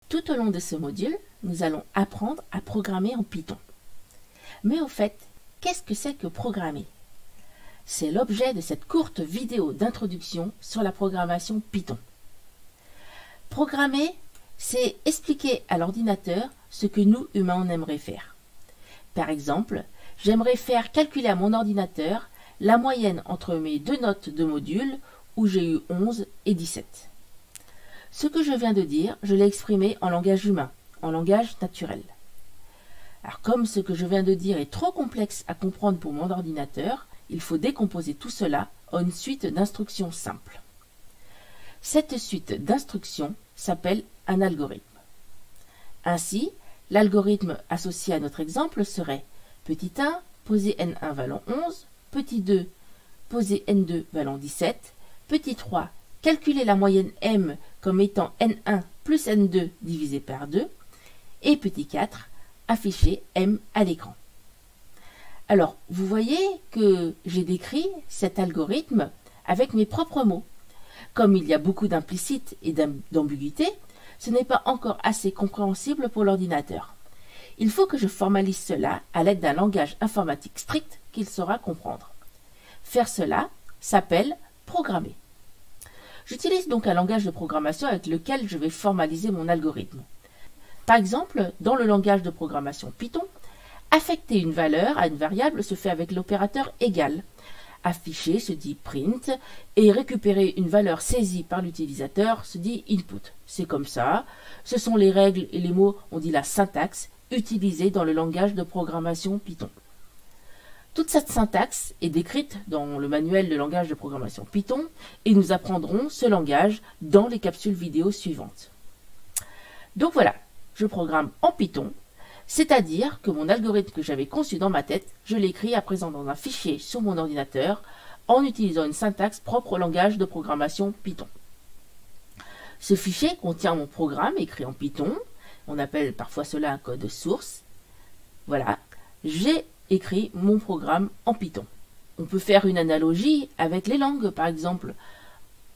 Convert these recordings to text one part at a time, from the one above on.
Tout au long de ce module, nous allons apprendre à programmer en Python. Mais au fait, qu'est-ce que c'est que programmer? C'est l'objet de cette courte vidéo d'introduction sur la programmation Python. Programmer, c'est expliquer à l'ordinateur ce que nous, humains, on aimerait faire. Par exemple, j'aimerais faire calculer à mon ordinateur la moyenne entre mes deux notes de module où j'ai eu 11 et 17. Ce que je viens de dire, je l'ai exprimé en langage humain, en langage naturel. Alors comme ce que je viens de dire est trop complexe à comprendre pour mon ordinateur, il faut décomposer tout cela en une suite d'instructions simples. Cette suite d'instructions s'appelle un algorithme. Ainsi, l'algorithme associé à notre exemple serait petit 1, poser n1 valant 11, petit 2, poser n2 valant 17, petit 3, calculer la moyenne m comme étant n1 plus n2 divisé par 2, et petit 4, afficher m à l'écran. Alors, vous voyez que j'ai décrit cet algorithme avec mes propres mots. Comme il y a beaucoup d'implicites et d'ambiguïtés, ce n'est pas encore assez compréhensible pour l'ordinateur. Il faut que je formalise cela à l'aide d'un langage informatique strict qu'il saura comprendre. Faire cela s'appelle programmer. J'utilise donc un langage de programmation avec lequel je vais formaliser mon algorithme. Par exemple, dans le langage de programmation Python, affecter une valeur à une variable se fait avec l'opérateur égal. Afficher se dit print et récupérer une valeur saisie par l'utilisateur se dit input. C'est comme ça, ce sont les règles et les mots, on dit la syntaxe, utilisée dans le langage de programmation Python. Toute cette syntaxe est décrite dans le manuel de langage de programmation Python et nous apprendrons ce langage dans les capsules vidéo suivantes. Donc voilà, je programme en Python, c'est-à-dire que mon algorithme que j'avais conçu dans ma tête, je l'écris à présent dans un fichier sur mon ordinateur en utilisant une syntaxe propre au langage de programmation Python. Ce fichier contient mon programme écrit en Python, on appelle parfois cela un code source. Voilà, j'ai écrit mon programme en Python. On peut faire une analogie avec les langues, par exemple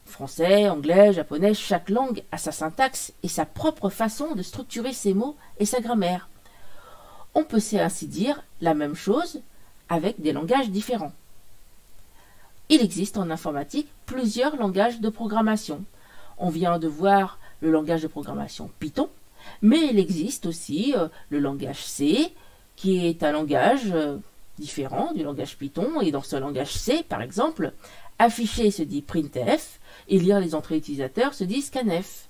français, anglais, japonais, chaque langue a sa syntaxe et sa propre façon de structurer ses mots et sa grammaire. On peut ainsi dire la même chose avec des langages différents. Il existe en informatique plusieurs langages de programmation. On vient de voir le langage de programmation Python, mais il existe aussi le langage C, qui est un langage différent du langage Python, et dans ce langage C, par exemple, afficher se dit printf, et lire les entrées utilisateurs se dit scanf.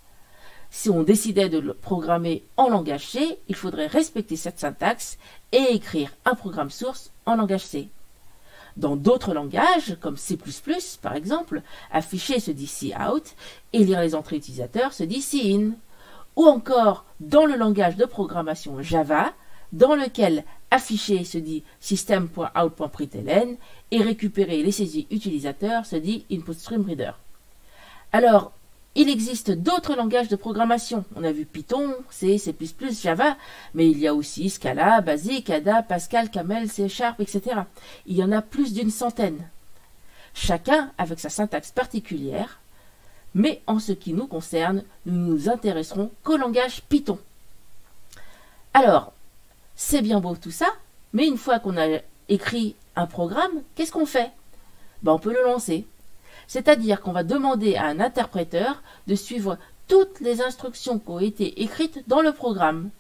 Si on décidait de le programmer en langage C, il faudrait respecter cette syntaxe et écrire un programme source en langage C. Dans d'autres langages, comme C++, par exemple, afficher se dit cout et lire les entrées utilisateurs se dit cin. Ou encore dans le langage de programmation Java, dans lequel afficher se dit system.out.println et récupérer les saisies utilisateurs se dit inputStreamReader. Alors, il existe d'autres langages de programmation. On a vu Python, C, C++, Java, mais il y a aussi Scala, Basic, Ada, Pascal, Camel, C#, etc. Il y en a plus d'une centaine. Chacun avec sa syntaxe particulière, mais en ce qui nous concerne, nous nous intéresserons qu'au langage Python. Alors, c'est bien beau tout ça, mais une fois qu'on a écrit un programme, qu'est-ce qu'on fait? On peut le lancer. C'est-à-dire qu'on va demander à un interpréteur de suivre toutes les instructions qui ont été écrites dans le programme.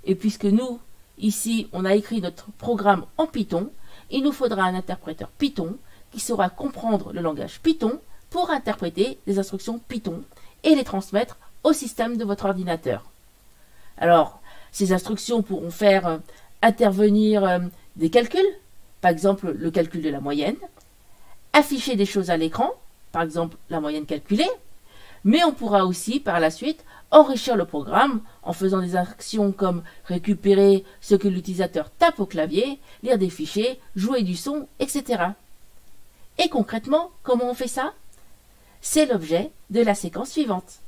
Et puisque nous, ici, on a écrit notre programme en Python, il nous faudra un interpréteur Python qui saura comprendre le langage Python pour interpréter les instructions Python et les transmettre au système de votre ordinateur. Alors, ces instructions pourront faire intervenir des calculs, par exemple le calcul de la moyenne, afficher des choses à l'écran, par exemple la moyenne calculée, mais on pourra aussi par la suite enrichir le programme en faisant des actions comme récupérer ce que l'utilisateur tape au clavier, lire des fichiers, jouer du son, etc. Et concrètement, comment on fait ça? C'est l'objet de la séquence suivante.